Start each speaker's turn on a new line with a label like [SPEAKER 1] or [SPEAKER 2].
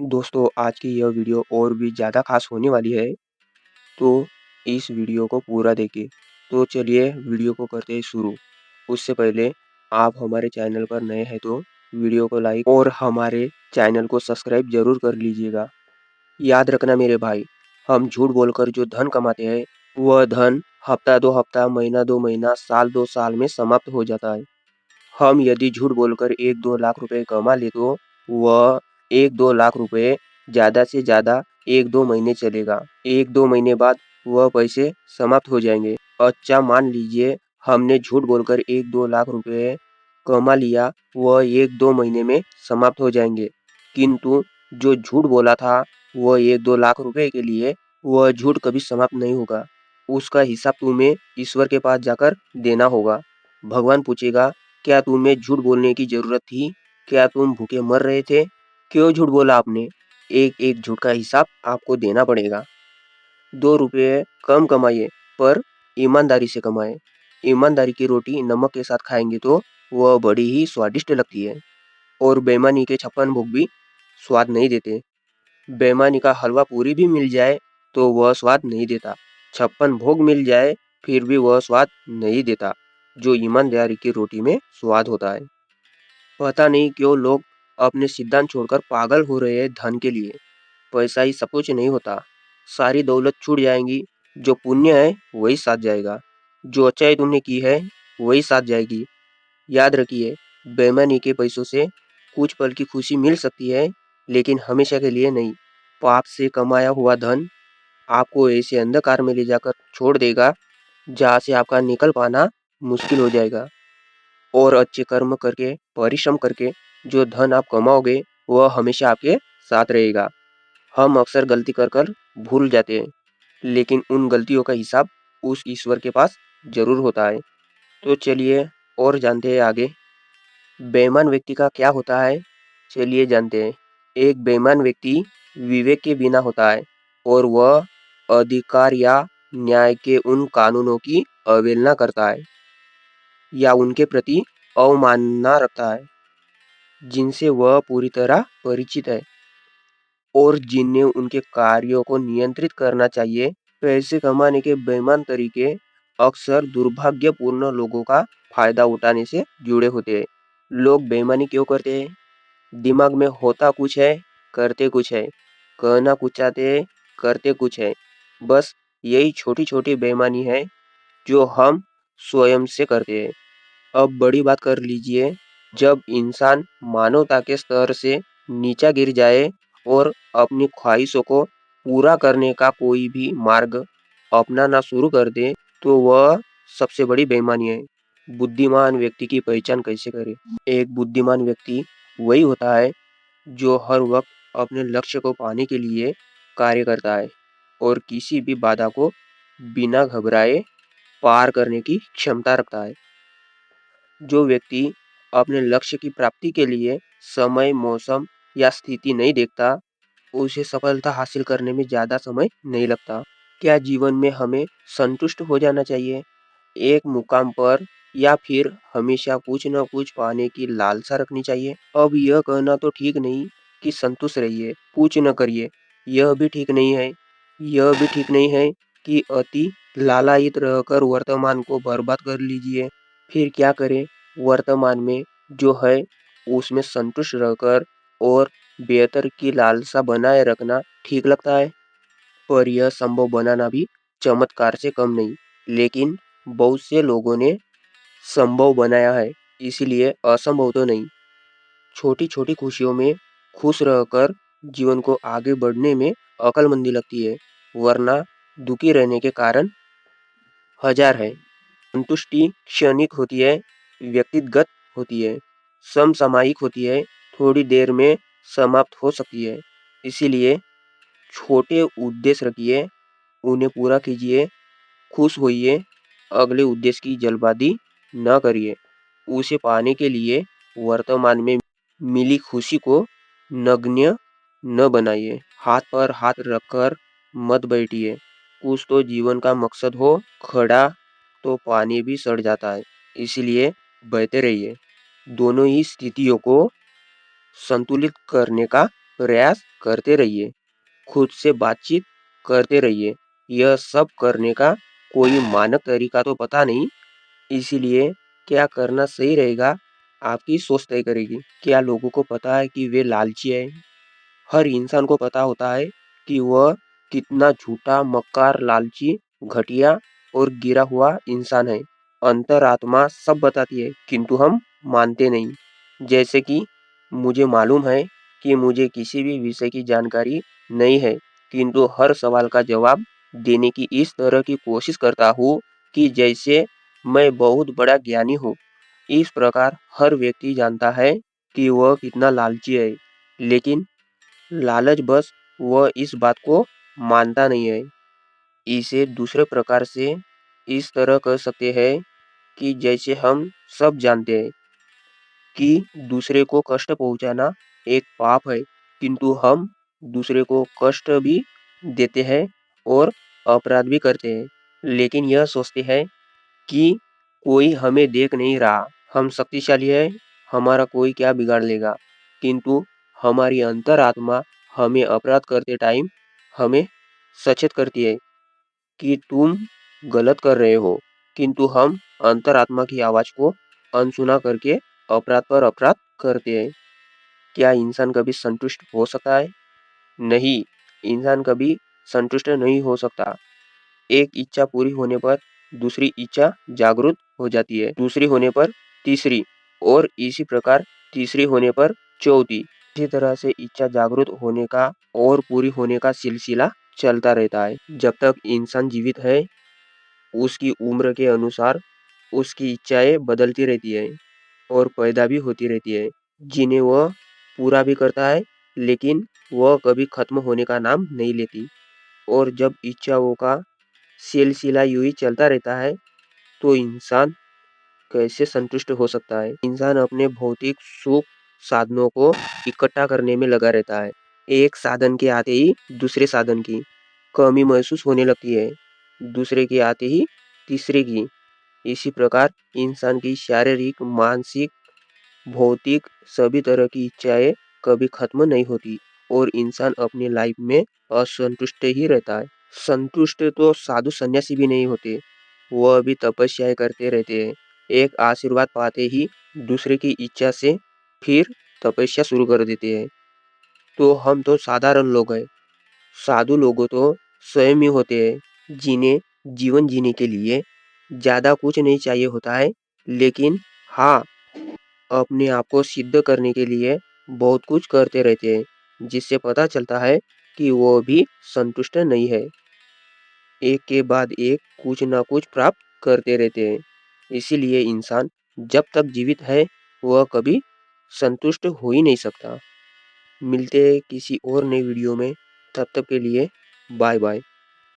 [SPEAKER 1] दोस्तों आज की यह वीडियो और भी ज़्यादा खास होने वाली है, तो इस वीडियो को पूरा देखिए। तो चलिए वीडियो को करते हैं शुरू। उससे पहले आप हमारे चैनल पर नए हैं तो वीडियो को लाइक और हमारे चैनल को सब्सक्राइब जरूर कर लीजिएगा। याद रखना मेरे भाई, हम झूठ बोलकर जो धन कमाते हैं, वह धन हफ्ता दो हफ्ता, महीना दो महीना, साल दो साल में समाप्त हो जाता है। हम यदि झूठ बोलकर 1-2 लाख रुपए कमा ले तो वह 1-2 लाख रुपए ज़्यादा से ज़्यादा 1-2 महीने चलेगा। 1-2 महीने बाद वह पैसे समाप्त हो जाएंगे। अच्छा मान लीजिए हमने झूठ बोलकर 1-2 लाख रुपए कमा लिया, वह 1-2 महीने में समाप्त हो जाएंगे। किंतु जो झूठ बोला था वह 1-2 लाख रुपए के लिए, वह झूठ कभी समाप्त नहीं होगा। उसका हिसाब तुम्हें ईश्वर के पास जाकर देना होगा। भगवान पूछेगा, क्या तुम्हें झूठ बोलने की जरूरत थी? क्या तुम भूखे मर रहे थे? क्यों झूठ बोला आपने? एक एक झूठ का हिसाब आपको देना पड़ेगा। 2 रुपये कम कमाइए पर ईमानदारी से कमाएं। ईमानदारी की रोटी नमक के साथ खाएंगे तो वह बड़ी ही स्वादिष्ट लगती है। और बेईमानी के 56 भोग भी स्वाद नहीं देते। बेईमानी का हलवा पूरी भी मिल जाए तो वह स्वाद नहीं देता। 56 भोग मिल जाए फिर भी वह स्वाद नहीं देता जो ईमानदारी की रोटी में स्वाद होता है। पता नहीं क्यों लोग अपने सिद्धांत छोड़कर पागल हो रहे हैं धन के लिए। पैसा ही सब कुछ नहीं होता। सारी दौलत छूट जाएगी, जो पुण्य है वही साथ जाएगा। जो अच्छाई तुमने की है वही साथ जाएगी। याद रखिए, बेईमानी के पैसों से कुछ पल की खुशी मिल सकती है, लेकिन हमेशा के लिए नहीं। पाप से कमाया हुआ धन आपको ऐसे अंधकार में ले जाकर छोड़ देगा जहाँ से आपका निकल पाना मुश्किल हो जाएगा। और अच्छे कर्म करके, परिश्रम करके जो धन आप कमाओगे वह हमेशा आपके साथ रहेगा। हम अक्सर गलती कर कर भूल जाते हैं, लेकिन उन गलतियों का हिसाब उस ईश्वर के पास जरूर होता है। तो चलिए और जानते हैं आगे बेईमान व्यक्ति का क्या होता है। चलिए जानते हैं। एक बेईमान व्यक्ति विवेक के बिना होता है और वह अधिकार या न्याय के उन कानूनों की अवहेलना करता है या उनके प्रति अवमानना रखता है जिनसे वह पूरी तरह परिचित है और जिन्हें उनके कार्यों को नियंत्रित करना चाहिए। पैसे कमाने के बेईमान तरीके अक्सर दुर्भाग्यपूर्ण लोगों का फायदा उठाने से जुड़े होते हैं। लोग बेईमानी क्यों करते हैं? दिमाग में होता कुछ है, करते कुछ है। कहना कुछ चाहते हैं, करते कुछ है। बस यही छोटी छोटी बेईमानी है जो हम स्वयं से करते हैं। अब बड़ी बात कर लीजिए, जब इंसान मानवता के स्तर से नीचा गिर जाए और अपनी ख्वाहिशों को पूरा करने का कोई भी मार्ग अपनाना शुरू कर दे, तो वह सबसे बड़ी बेईमानी है। बुद्धिमान व्यक्ति की पहचान कैसे करें? एक बुद्धिमान व्यक्ति वही होता है जो हर वक्त अपने लक्ष्य को पाने के लिए कार्य करता है और किसी भी बाधा को बिना घबराए पार करने की क्षमता रखता है। जो व्यक्ति अपने लक्ष्य की प्राप्ति के लिए समय, मौसम या स्थिति नहीं देखता, उसे सफलता हासिल करने में ज़्यादा समय नहीं लगता। क्या जीवन में हमें संतुष्ट हो जाना चाहिए एक मुकाम पर, या फिर हमेशा कुछ न कुछ पाने की लालसा रखनी चाहिए? अब यह कहना तो ठीक नहीं कि संतुष्ट रहिए, कुछ न करिए। यह भी ठीक नहीं है। यह भी ठीक नहीं है कि अति लालायित रहकर वर्तमान को बर्बाद कर लीजिए। फिर क्या करें? वर्तमान में जो है उसमें संतुष्ट रहकर और बेहतर की लालसा बनाए रखना ठीक लगता है, पर यह संभव बनाना भी चमत्कार से कम नहीं। लेकिन बहुत से लोगों ने संभव बनाया है, इसलिए असंभव तो नहीं। छोटी छोटी खुशियों में खुश रहकर जीवन को आगे बढ़ने में अक्लमंदी लगती है, वरना दुखी रहने के कारण हजार है। संतुष्टि क्षणिक होती है, व्यक्तिगत होती है, समसामयिक होती है, थोड़ी देर में समाप्त हो सकती है। इसीलिए छोटे उद्देश्य रखिए, उन्हें पूरा कीजिए, खुश होइए। अगले उद्देश्य की जल्दबाजी न करिए। उसे पाने के लिए वर्तमान में मिली खुशी को नगण्य न बनाइए। हाथ पर हाथ रखकर मत बैठिए। कुछ तो जीवन का मकसद हो। खड़ा तो पानी भी सड़ जाता है, इसलिए बहते रहिए। दोनों ही स्थितियों को संतुलित करने का प्रयास करते रहिए, खुद से बातचीत करते रहिए। यह सब करने का कोई मानक तरीका तो पता नहीं, इसीलिए क्या करना सही रहेगा आपकी सोच तय करेगी। क्या लोगों को पता है कि वे लालची है? हर इंसान को पता होता है कि वह कितना झूठा, मक्कार, लालची, घटिया और गिरा हुआ इंसान है। अंतरात्मा सब बताती है, किंतु हम मानते नहीं। जैसे कि मुझे मालूम है कि मुझे किसी भी विषय की जानकारी नहीं है, किंतु हर सवाल का जवाब देने की इस तरह की कोशिश करता हूँ कि जैसे मैं बहुत बड़ा ज्ञानी हूँ। इस प्रकार हर व्यक्ति जानता है कि वह कितना लालची है, लेकिन लालच बस वह इस बात को मानता नहीं है। इसे दूसरे प्रकार से इस तरह कह सकते हैं कि जैसे हम सब जानते हैं कि दूसरे को कष्ट पहुंचाना एक पाप है, किंतु हम दूसरे को कष्ट भी देते हैं और अपराध भी करते हैं, लेकिन यह सोचते हैं कि कोई हमें देख नहीं रहा, हम शक्तिशाली है, हमारा कोई क्या बिगाड़ लेगा। किंतु हमारी अंतरात्मा हमें अपराध करते टाइम हमें सचेत करती है कि तुम गलत कर रहे हो, किंतु हम अंतरात्मा की आवाज को अनसुना करके अपराध पर अपराध करते हैं। क्या इंसान कभी संतुष्ट हो सकता है? नहीं, इंसान कभी संतुष्ट नहीं हो सकता। एक इच्छा पूरी होने पर दूसरी इच्छा जागृत हो जाती है, दूसरी होने पर तीसरी, और इसी प्रकार तीसरी होने पर चौथी। इसी तरह से इच्छा जागृत होने का और पूरी होने का सिलसिला चलता रहता है। जब तक इंसान जीवित है, उसकी उम्र के अनुसार उसकी इच्छाएं बदलती रहती है और पैदा भी होती रहती है, जिन्हें वह पूरा भी करता है, लेकिन वह कभी खत्म होने का नाम नहीं लेती। और जब इच्छाओं का सिलसिला यूं ही चलता रहता है, तो इंसान कैसे संतुष्ट हो सकता है? इंसान अपने भौतिक सुख साधनों को इकट्ठा करने में लगा रहता है। एक साधन के आते ही दूसरे साधन की कमी महसूस होने लगती है, दूसरे के आते ही तीसरे की। इसी प्रकार इंसान की शारीरिक, मानसिक, भौतिक सभी तरह की इच्छाएं कभी खत्म नहीं होती और इंसान अपनी लाइफ में असंतुष्ट ही रहता है। संतुष्ट तो साधु सन्यासी भी नहीं होते, वह भी तपस्याएं करते रहते हैं। एक आशीर्वाद पाते ही दूसरे की इच्छा से फिर तपस्या शुरू कर देते हैं। तो हम तो साधारण लोग हैं। साधु लोगों तो स्वयं ही होते हैं, जिन्हें जीवन जीने के लिए ज्यादा कुछ नहीं चाहिए होता है, लेकिन हाँ, अपने आप को सिद्ध करने के लिए बहुत कुछ करते रहते हैं, जिससे पता चलता है कि वो भी संतुष्ट नहीं है। एक के बाद एक कुछ ना कुछ प्राप्त करते रहते हैं। इसीलिए इंसान जब तक जीवित है, वह कभी संतुष्ट हो ही नहीं सकता। मिलते हैं किसी और नए वीडियो में, तब तक के लिए बाय बाय।